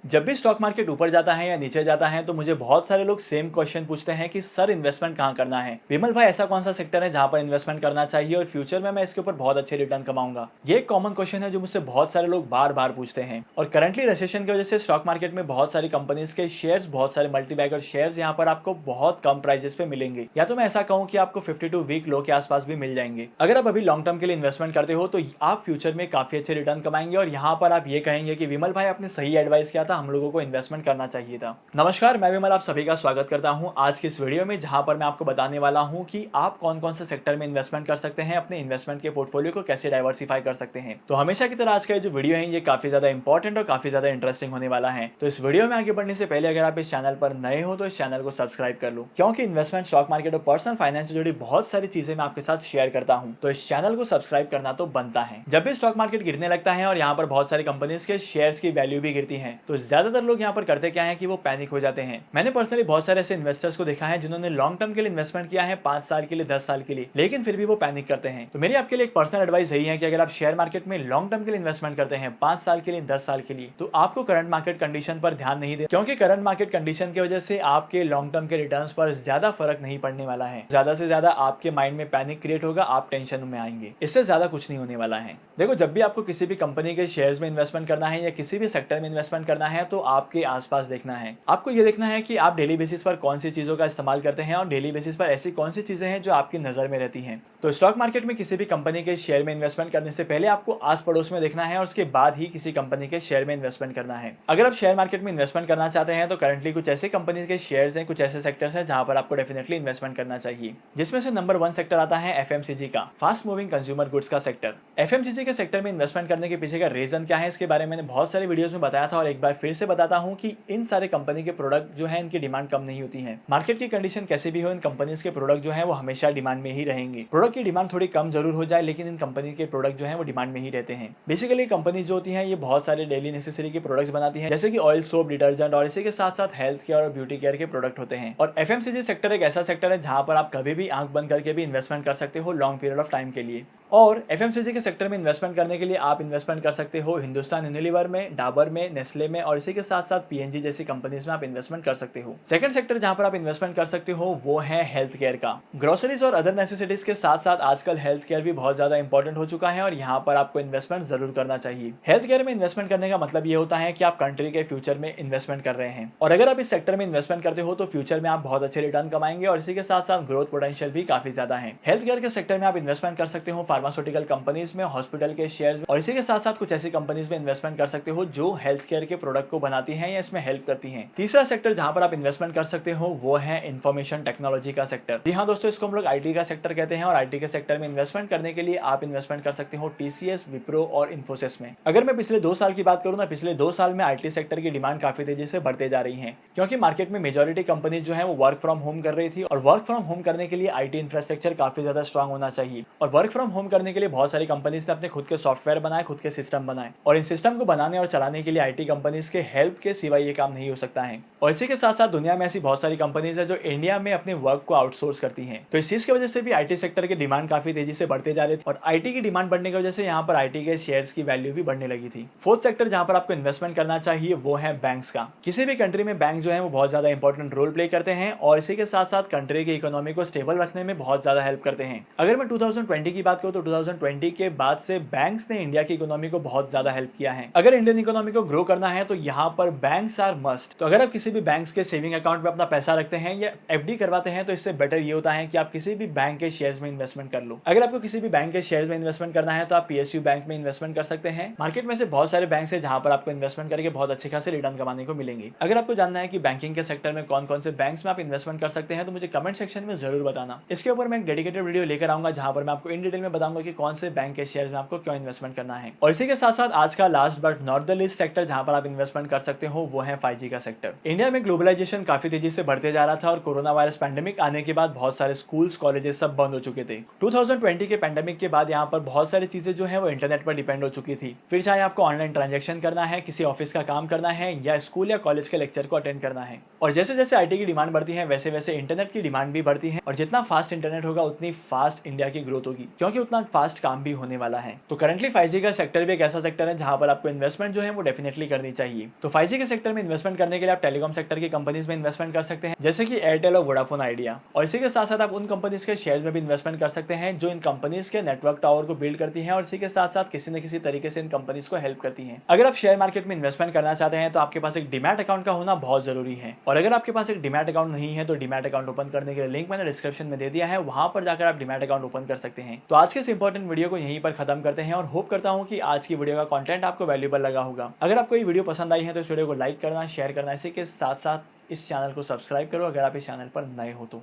जब भी stock market ऊपर जाता है या नीचे जाता है तो मुझे बहुत सारे लोग सेम क्वेश्चन पूछते हैं कि सर इन्वेस्टमेंट कहाँ करना है। विमल भाई, ऐसा कौन सा सेक्टर है जहाँ पर इन्वेस्टमेंट करना चाहिए और फ्यूचर में मैं इसके ऊपर बहुत अच्छे रिटर्न कमाऊंगा। ये एक कॉमन क्वेश्चन है जो मुझसे बहुत सारे लोग बार बार पूछते हैं। और करंटली रिसेशन की वजह से स्टॉक मार्केट में बहुत सारी कंपनीज के शेयर्स, बहुत सारे मल्टीबैगर शेयर्स यहाँ पर आपको बहुत कम प्राइसेस पे मिलेंगे, या तो मैं ऐसा कहूँ कि आपको 52 वीक लो के आसपास भी मिल जाएंगे। अगर आप अभी लॉन्ग टर्म के लिए इन्वेस्टमेंट करते हो तो आप फ्यूचर में काफी अच्छे रिटर्न कमाएंगे और यहाँ पर आप ये कहेंगे कि विमल भाई आपने सही एडवाइस किया था, हम लोगों को इन्वेस्टमेंट करना चाहिए था। नमस्कार, मैं विमल आप सभी का स्वागत करता हूं आज की इस वीडियो में, जहां पर मैं आपको बताने वाला हूं कि आप कौन कौन से सेक्टर में इन्वेस्टमेंट कर सकते हैं, अपने इन्वेस्टमेंट के पोर्टफोलियो को कैसे डाइवर्सिफाई कर सकते हैं। तो हमेशा की तरह आज का जो वीडियो है ये काफी ज्यादा इंपॉर्टेंट और काफी ज्यादा इंटरेस्टिंग होने वाला है। तो इस वीडियो में आगे बढ़ने से पहले अगर आप इस चैनल पर नए हो तो इस चैनल को सब्सक्राइब कर लो, क्योंकि इन्वेस्टमेंट, स्टॉक मार्केट और पर्सनल फाइनेंस से जुड़ी बहुत सारी चीजें मैं आपके साथ शेयर करता हूं। तो इस चैनल को सब्सक्राइब करना तो बनता है। जब भी स्टॉक मार्केट गिरने लगता है और यहाँ पर बहुत सारी कंपनीज के शेयर्स की वैल्यू भी गिरती है तो ज्यादातर लोग यहाँ पर करते क्या है कि वो पैनिक हो जाते हैं। मैंने पर्सनली बहुत सारे ऐसे इन्वेस्टर्स को देखा है जिन्होंने लॉन्ग टर्म के लिए इन्वेस्टमेंट किया है, 5 साल के लिए, 10 साल के लिए, लेकिन फिर भी वो पैनिक करते हैं। तो मेरी आपके लिए एक पर्सनल एडवाइस यही है कि अगर आप शेयर मार्केट में लॉन्ग टर्म के लिए इन्वेस्टमेंट करते हैं, 5 साल के लिए, 10 साल के लिए, तो आपको करंट मार्केट कंडीशन पर ध्यान नहीं दे, क्योंकि करंट मार्केट कंडीशन की वजह से आपके लॉन्ग टर्म के रिटर्न्स पर ज्यादा फर्क नहीं पड़ने वाला है। ज्यादा से ज्यादा आपके माइंड में पैनिक क्रिएट होगा, आप टेंशन में आएंगे, इससे ज्यादा कुछ नहीं होने वाला है। देखो, जब भी आपको किसी भी कंपनी के शेयर्स में इन्वेस्टमेंट करना है या किसी भी सेक्टर में इन्वेस्टमेंट करना है तो आपके आसपास देखना है। आपको ये देखना है कि आप डेली बेसिस पर कौन सी चीजों का इस्तेमाल करते हैं और डेली बेसिस पर ऐसी कौन सी चीजें हैं जो आपकी नजर में रहती हैं। तो स्टॉक मार्केट में किसी भी कंपनी के शेयर में इन्वेस्टमेंट करने से पहले आपको आस पड़ोस में देखना है और उसके बाद ही किसी कंपनी के शेयर में इन्वेस्टमेंट करना है। अगर आप शेयर मार्केट में इन्वेस्टमेंट करना चाहते हैं तो करंटली कुछ ऐसे कंपनी के शेयर्स हैं, कुछ ऐसे सेक्टर्स हैं जहां पर आपको डेफिनेटली इन्वेस्टमेंट करना चाहिए, जिसमें से नंबर 1 सेक्टर आता है एफएमसीजी का, फास्ट मूविंग कंज्यूमर गुड्स का सेक्टर। एफएमसीजी के सेक्टर में इन्वेस्टमेंट करने के पीछे का रीजन क्या है, इसके बारे में मैंने बहुत सारे वीडियोस में बताया था और एक बार फिर से बताता हूं कि इन सारे कंपनी के प्रोडक्ट जो है इनकी डिमांड कम नहीं होती है। मार्केट की कंडीशन कैसे भी हो, इन कंपनीज के प्रोडक्ट जो है वो हमेशा डिमांड में ही रहेंगे। प्रोडक्ट की डिमांड थोड़ी कम जरूर हो जाए, लेकिन इन कंपनी के प्रोडक्ट जो है वो डिमांड में ही रहते हैं। बेसिकली कंपनी जो होती है ये बहुत सारे डेली नेसेसरी के प्रोडक्ट्स बनाती है, जैसे कि ऑयल, सोप, डिटर्जेंट और इसी के साथ साथ हेल्थ केयर और ब्यूटी केयर के प्रोडक्ट होते हैं। और एफएमसीजी सेक्टर एक ऐसा सेक्टर है जहां पर आप कभी भी आंख बंद करके भी इन्वेस्टमेंट कर सकते हो लॉन्ग पीरियड ऑफ टाइम के लिए। और एफएमसीजी के सेक्टर में इन्वेस्टमेंट करने के लिए आप इन्वेस्टमेंट कर सकते हो हिंदुस्तान यूनिलीवर में, डाबर में, नेस्ले में और इसी के साथ साथ पीएनजी जैसी कंपनीज में आप इन्वेस्टमेंट कर सकते हो। सेकंड सेक्टर जहां पर आप इन्वेस्टमेंट कर सकते हो वो है हेल्थ केयर का। ग्रोसरीज और अदर नेसेसिटीज के साथ साथ आजकल हेल्थ केयर भी बहुत ज्यादा इंपॉर्टेंट हो चुका है और यहाँ पर आपको इन्वेस्टमेंट जरूर करना चाहिए। हेल्थ केयर में इन्वेस्टमेंट करने का मतलब ये होता है कि आप कंट्री के फ्यूचर में इन्वेस्टमेंट कर रहे हैं, और अगर आप इस सेक्टर में इन्वेस्टमेंट करते हो तो फ्यूचर में आप बहुत अच्छे रिटर्न कमाएंगे और इसी के साथ साथ ग्रोथ पोटेंशियल भी काफी ज्यादा है। हेल्थ केयर के सेक्टर में आप इन्वेस्टमेंट कर सकते हो फार्मास्यूटिकल कंपनीज में, हॉस्पिटल के शेयर्स में और इसी के साथ साथ कुछ ऐसी कंपनीज में इन्वेस्टमेंट कर सकते हो जो हेल्थ केयर के प्रोडक्ट को बनाती हैं या इसमें हेल्प करती हैं। तीसरा सेक्टर जहां पर आप इन्वेस्टमेंट कर सकते हो वो है इंफॉर्मेशन टेक्नोलॉजी का सेक्टर। जी हाँ दोस्तों, इसको हम लोग आईटी का सेक्टर कहते हैं और आईटी के सेक्टर में इन्वेस्टमेंट करने के लिए आप इन्वेस्टमेंट कर सकते हो टीसीएस, विप्रो और इन्फोसिस में। अगर मैं पिछले 2 साल की बात करूं ना, पिछले 2 साल में आईटी सेक्टर की डिमांड काफी तेजी से बढ़ते जा रही है, क्योंकि मार्केट में मेजॉरिटी कंपनीज जो है वो वर्क फ्रॉम होम कर रही थी और वर्क फ्रॉम होम करने के लिए आईटी इंफ्रास्ट्रक्चर काफी ज्यादा स्ट्रांग होना चाहिए। और वर्क फ्रॉम होम करने के लिए बहुत सारी कंपनीज ने अपने खुद के सॉफ्टवेयर बनाए, खुद के सिस्टम बनाए, और इन सिस्टम को बनाने और चलाने के लिए आईटी कंपनीज के हेल्प के सिवाय ये काम नहीं हो सकता है। और इसी के साथ साथ दुनिया में ऐसी बहुत सारी कंपनीज है जो इंडिया में अपने वर्क को आउटसोर्स करती हैं। तो इस चीज की वजह से भी आईटी सेक्टर की डिमांड काफी तेजी से बढ़ते जा रही थी और आईटी की डिमांड बढ़ने की वजह से यहाँ पर आईटी के शेयर्स की वैल्यू भी बढ़ने लगी थी। फोर्थ सेक्टर जहां पर आपको इन्वेस्टमेंट करना चाहिए वो है बैंक्स का। किसी भी कंट्री में बैंक जो है वो बहुत ज्यादा इंपॉर्टेंट रोल प्ले करते हैं और इसी के साथ साथ कंट्री की इकोनॉमी को स्टेबल रखने में बहुत ज्यादा हेल्प करते हैं। अगर मैं 2020 की बात करूं तो 2020 के बाद से बैंक्स ने इंडिया की इकोनॉमी को बहुत ज्यादा हेल्प किया है। अगर इंडियन इकोनॉमी को ग्रो करना है तो यहाँ पर बैंक्स आर मस्ट। तो अगर आप किसी भी बैंक्स के सेविंग अकाउंट में अपना पैसा रखते हैं या एफडी करवाते हैं तो इससे बेटर ये होता है कि आप किसी भी बैंक के शेयर्स में इन्वेस्टमेंट कर लो। अगर आपको किसी भी बैंक के शेयर्स में इन्वेस्टमेंट करना है तो आप पीएसयू बैंक में इन्वेस्टमेंट कर सकते हैं। मार्केट में से बहुत सारे बैंक है जहां पर आपको इन्वेस्टमेंट करके बहुत अच्छे खासे रिटर्न कमाने को मिलेंगे। अगर आपको जानना है कि बैंकिंग के सेक्टर में कौन कौन से बैंक्स में आप इन्वेस्टमेंट कर सकते हैं तो मुझे कमेंट सेक्शन में जरूर बताना। इसके ऊपर मैं एक डेडिकेटेड वीडियो लेकर आऊंगा जहां पर मैं आपको इन डिटेल में बताऊंगा कि कौन से बैंक के शेयर्स में आपको क्यों इन्वेस्टमेंट करना है। और इसी के साथ साथ आज का last but not the least sector जहां पर आप इन्वेस्टमेंट कर सकते हो वो है 5G का सेक्टर। इंडिया में ग्लोबलाइजेशन काफी तेजी से बढ़ते जा रहा था और कोरोना वायरस पैंडेमिक आने के बाद बहुत सारे स्कूल्स, कॉलेजेस सब बंद हो चुके थे। 2020 के पैंडेमिक के बाद यहाँ पर बहुत सारी चीजें जो है वो इंटरनेट पर डिपेंड हो चुकी थी। फिर चाहे आपको ऑनलाइन ट्रांजेक्शन करना है, किसी ऑफिस का काम करना है या स्कूल या कॉलेज के लेक्चर को अटेंड करना है। और जैसे जैसे आईटी की डिमांड बढ़ती है वैसे वैसे इंटरनेट की डिमांड भी बढ़ती है, और जितना फास्ट इंटरनेट होगा उतनी फास्ट इंडिया की ग्रोथ होगी, क्योंकि उतना फास्ट काम भी होने वाला है। तो करंटली 5G का सेक्टर भी एक ऐसा सेक्टर है जहां पर आपको इन्वेस्टमेंट जो है वो डेफिनेटली करनी चाहिए। तो 5G के सेक्टर में इन्वेस्टमेंट करने के लिए आप टेलीकॉम सेक्टर की कंपनीज में इन्वेस्टमेंट कर सकते हैं, जैसे कि एयरटेल और वोडाफोन आइडिया। और इसी के साथ साथ आप उन कंपनीज के शेयर में भी इन्वेस्टमेंट कर सकते हैं जो इन कंपनीज के नेटवर्क टावर को बिल्ड करती हैं, और इसी के साथ साथ किसी न किसी तरीके से इन कंपनीज को हेल्प करती हैं। अगर आप शेयर मार्केट में इन्वेस्टमेंट करना चाहते हैं तो आपके पास एक डीमैट अकाउंट का होना बहुत जरूरी है, और अगर आपके पास एक डीमैट अकाउंट नहीं है तो डीमैट अकाउंट ओपन करने के लिए लिंक मैंने डिस्क्रिप्शन में दे दिया है, वहां पर जाकर आप डीमैट अकाउंट ओपन कर सकते हैं। तो आज के इस इंपॉर्टेंट वीडियो को यहीं पर खत्म करते हैं, और होप करता हूं कि आज की वीडियो का कंटेंट आपको वैल्यूएबल लगा होगा। अगर आपको ये वीडियो पसंद आई है तो इस वीडियो को लाइक करना, शेयर करना, इसी के साथ साथ इस चैनल को सब्सक्राइब करो अगर आप इस चैनल पर नए हो तो।